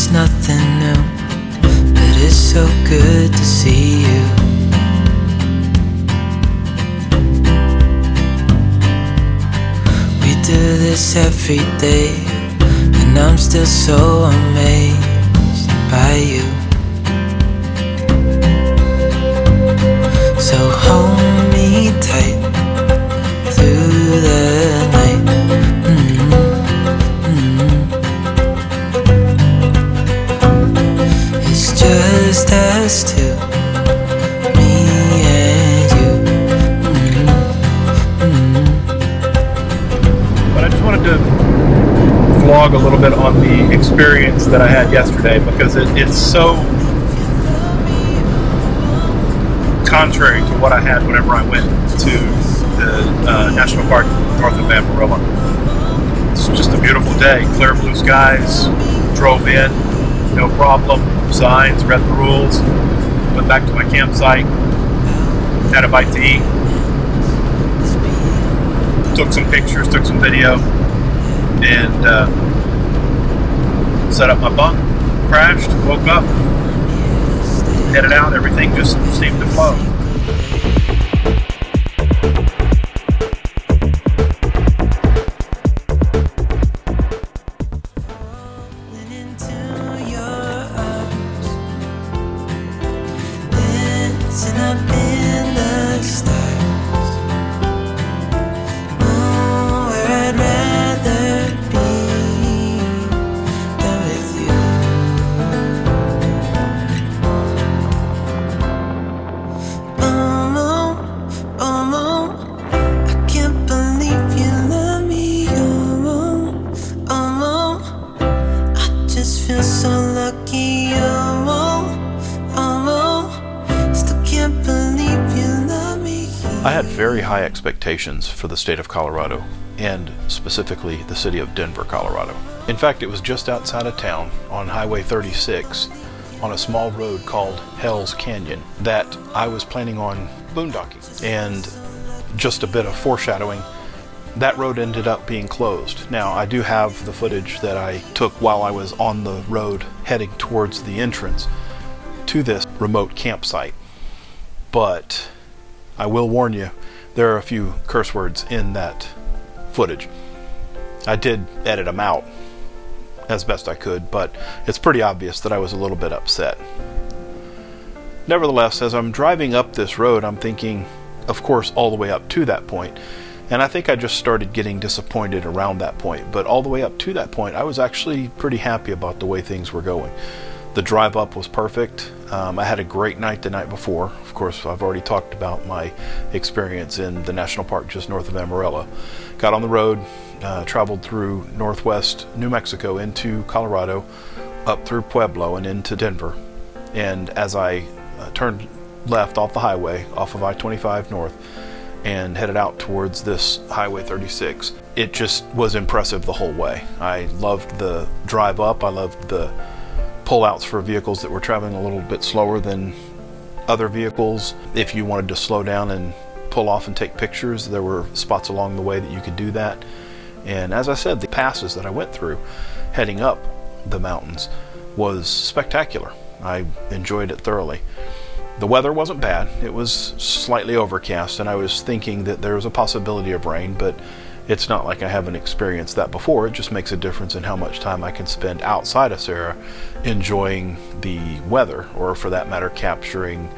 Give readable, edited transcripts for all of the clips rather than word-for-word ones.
it's nothing new, but it's so good to see you. We do this every day, and I'm still so amazed by you. So hold me tight through the night. It's just us two, me and you. But I just wanted to vlog a little bit on the experience that I had yesterday, because it's so contrary to what I had whenever I went to the National Park north of Amarillo. It's just a beautiful day, clear blue skies, drove in, no problem, signs, read the rules, went back to my campsite, had a bite to eat, took some pictures, took some video, and set up my bunk, crashed, woke up, headed out, everything just seemed to flow. I had very high expectations for the state of Colorado, and specifically the city of Denver, Colorado. In fact, it was just outside of town on Highway 36 on a small road called Hell's Canyon that I was planning on boondocking. And just a bit of foreshadowing, that road ended up being closed. Now, I do have the footage that I took while I was on the road heading towards the entrance to this remote campsite, but I will warn you, there are a few curse words in that footage. I did edit them out as best I could, but it's pretty obvious that I was a little bit upset. Nevertheless, as I'm driving up this road, I'm thinking, of course, all the way up to that point, and I think I just started getting disappointed around that point, but all the way up to that point, I was actually pretty happy about the way things were going. The drive up was perfect. I had a great night the night before. Of course, I've already talked about my experience in the national park just north of Amarillo. Got on the road, traveled through northwest New Mexico into Colorado, up through Pueblo and into Denver. And as I turned left off the highway, off of I-25 north, and headed out towards this Highway 36, it just was impressive the whole way. I loved the drive up. I loved the pullouts for vehicles that were traveling a little bit slower than other vehicles. If you wanted to slow down and pull off and take pictures, there were spots along the way that you could do that. And as I said, the passes that I went through heading up the mountains was spectacular. I enjoyed it thoroughly. The weather wasn't bad. It was slightly overcast, and I was thinking that there was a possibility of rain, but it's not like I haven't experienced that before. It just makes a difference in how much time I can spend outside of Sarah enjoying the weather, or for that matter, capturing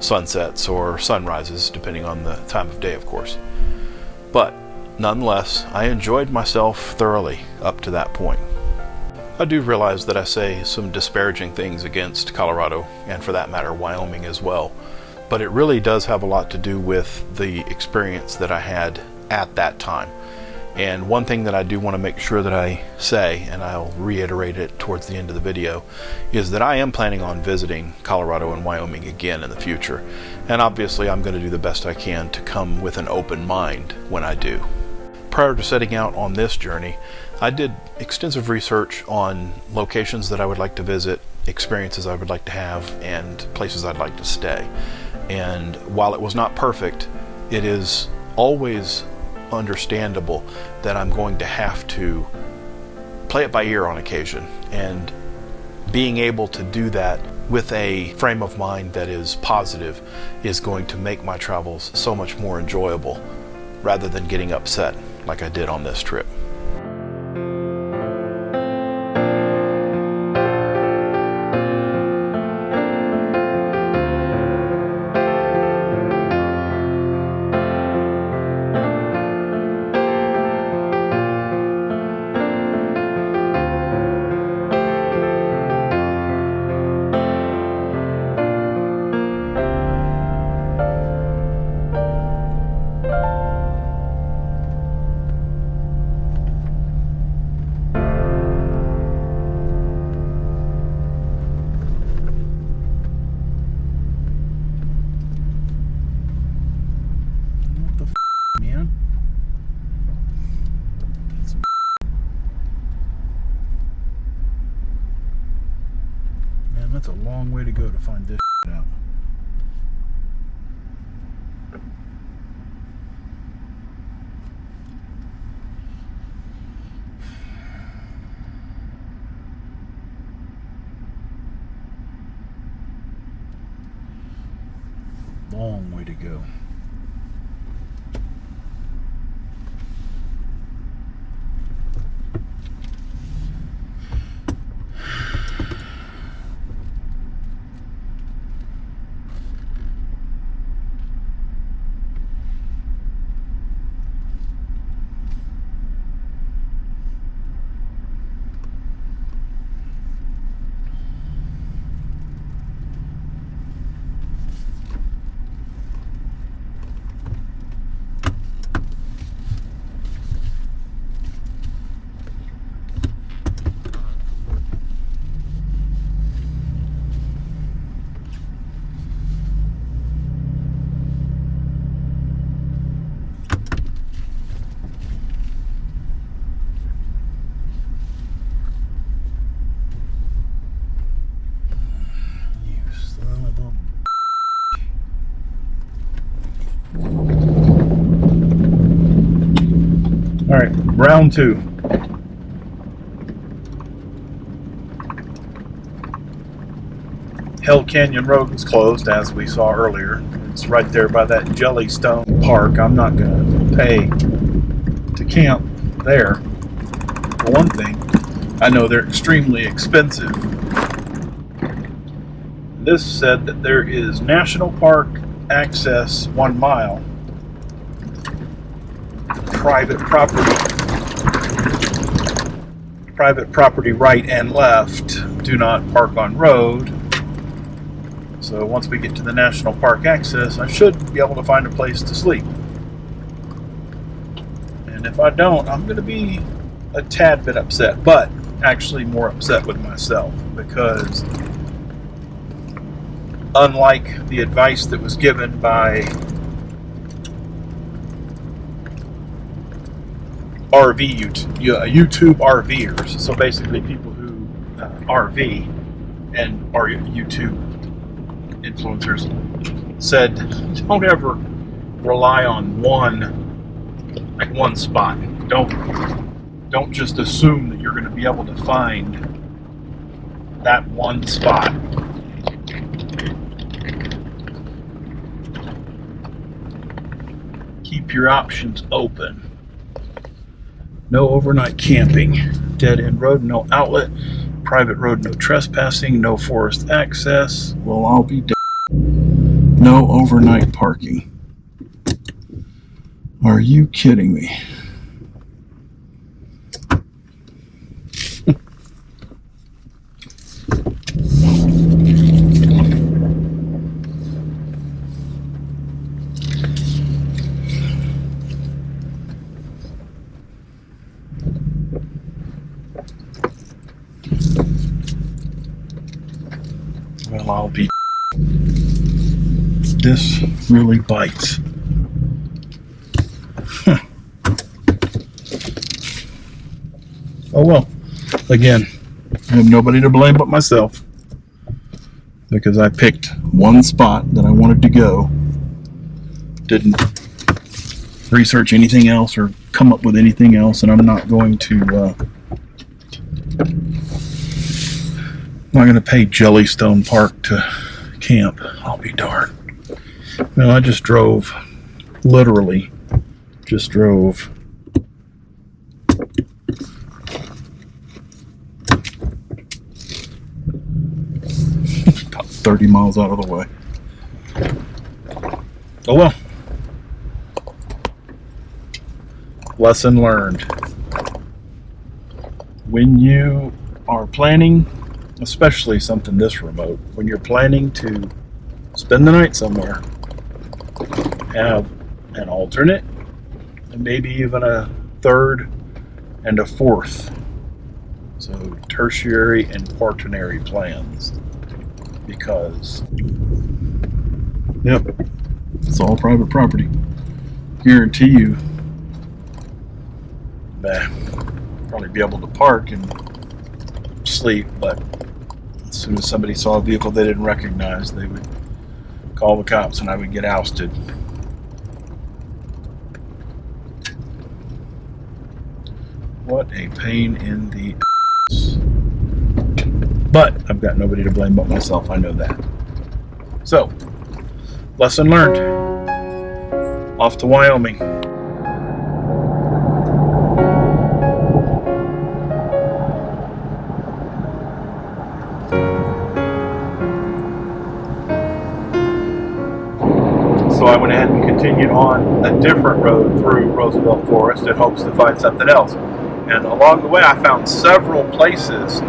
sunsets or sunrises, depending on the time of day, of course. But nonetheless, I enjoyed myself thoroughly up to that point. I do realize that I say some disparaging things against Colorado, and for that matter, Wyoming as well, but it really does have a lot to do with the experience that I had at that time. And one thing that I do want to make sure that I say, and I'll reiterate it towards the end of the video, is that I am planning on visiting Colorado and Wyoming again in the future. And obviously I'm going to do the best I can to come with an open mind when I do. Prior to setting out on this journey, I did extensive research on locations that I would like to visit, experiences I would like to have, and places I'd like to stay. And while it was not perfect, it is always understandable that I'm going to have to play it by ear on occasion and being able to do that with a frame of mind that is positive is going to make my travels so much more enjoyable rather than getting upset like I did on this trip. That's a long way to go to find this out. Long way to go. All right, round two. Hell Canyon Road was closed, as we saw earlier. It's right there by that Jellystone Park. I'm not going to pay to camp there. For one thing, I know they're extremely expensive. This said that there is National Park access 1 mile. Private property right and left. Do not park on road. So once we get to the National Park access, I should be able to find a place to sleep. And if I don't, I'm going to be a tad bit upset, but actually more upset with myself, because unlike the advice that was given by YouTube RVers, so basically people who RV and are YouTube influencers, said don't ever rely on one spot. Don't just assume that you're going to be able to find that one spot. Keep your options open. No overnight camping. Dead end road, no outlet. Private road, no trespassing. No forest access. Well, I'll be dead. No overnight parking. Are you kidding me? Well, I'll be. This really bites. Huh. Oh well. Again, I have nobody to blame but myself, because I picked one spot that I wanted to go. Didn't research anything else or come up with anything else, and I'm not going to not going to pay Jellystone Park to camp. I'll be darned. No, I just drove, literally, just drove about 30 miles out of the way. Oh well. Lesson learned. When you are planning, especially something this remote, when you're planning to spend the night somewhere, have an alternate, and maybe even a third and a fourth. So tertiary and quaternary plans. Because, yep, it's all private property. Guarantee you, probably be able to park and sleep, but as soon as somebody saw a vehicle they didn't recognize, they would call the cops and I would get ousted. What a pain in the ass. But I've got nobody to blame but myself, I know that. So, lesson learned. Off to Wyoming. So I went ahead and continued on a different road through Roosevelt Forest in hopes to find something else. And along the way I found several places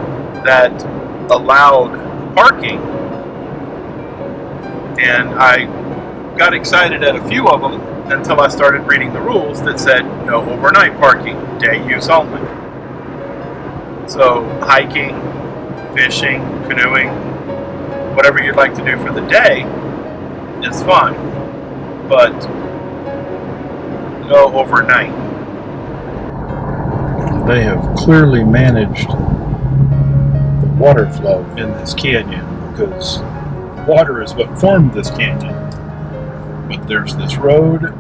that allowed parking. And I got excited at a few of them until I started reading the rules that said no overnight parking, day use only. So hiking, fishing, canoeing, whatever you'd like to do for the day is fine, but no overnight. They have clearly managed the water flow in this canyon because water is what formed this canyon. But there's this road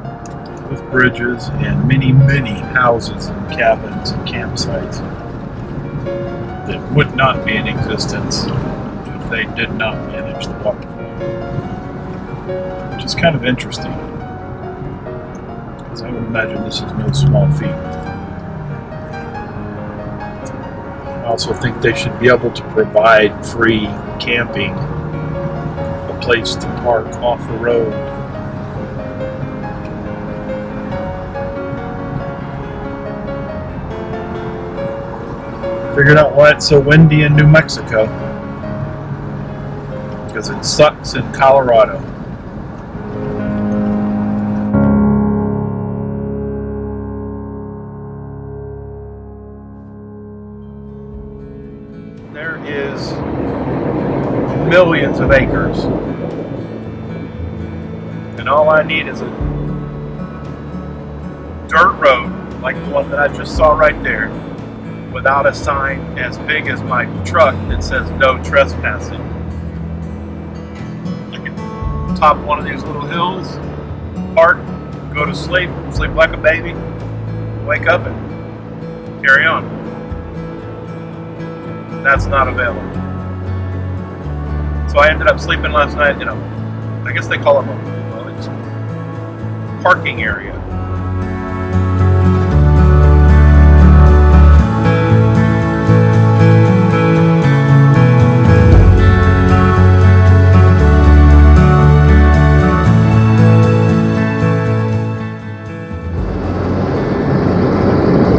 with bridges and many, many houses and cabins and campsites that would not be in existence if they did not manage the water flow. Which is kind of interesting, because I would imagine this is no small feat. I also think they should be able to provide free camping, a place to park off the road. Figured out why it's so windy in New Mexico. Because it sucks in Colorado. There is millions of acres. And all I need is a dirt road like the one that I just saw right there, without a sign as big as my truck that says no trespassing. I can top one of these little hills, park, go to sleep like a baby, wake up and carry on. That's not available. So I ended up sleeping last night, I guess they call them it's a parking area.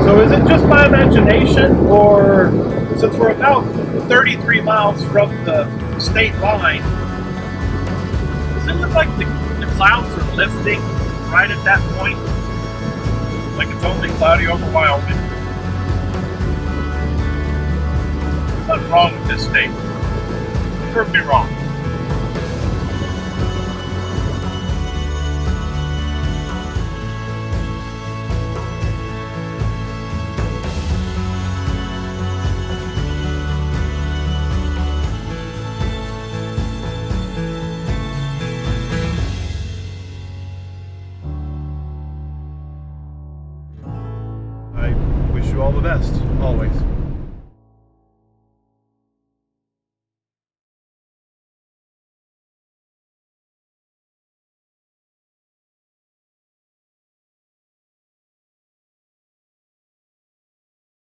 So is it just my imagination, or since we're about 33 miles from the state line, does it look like the clouds are lifting right at that point? Like it's only cloudy over Wyoming? There's nothing wrong with this state. Prove me wrong. I wish you all the best, always.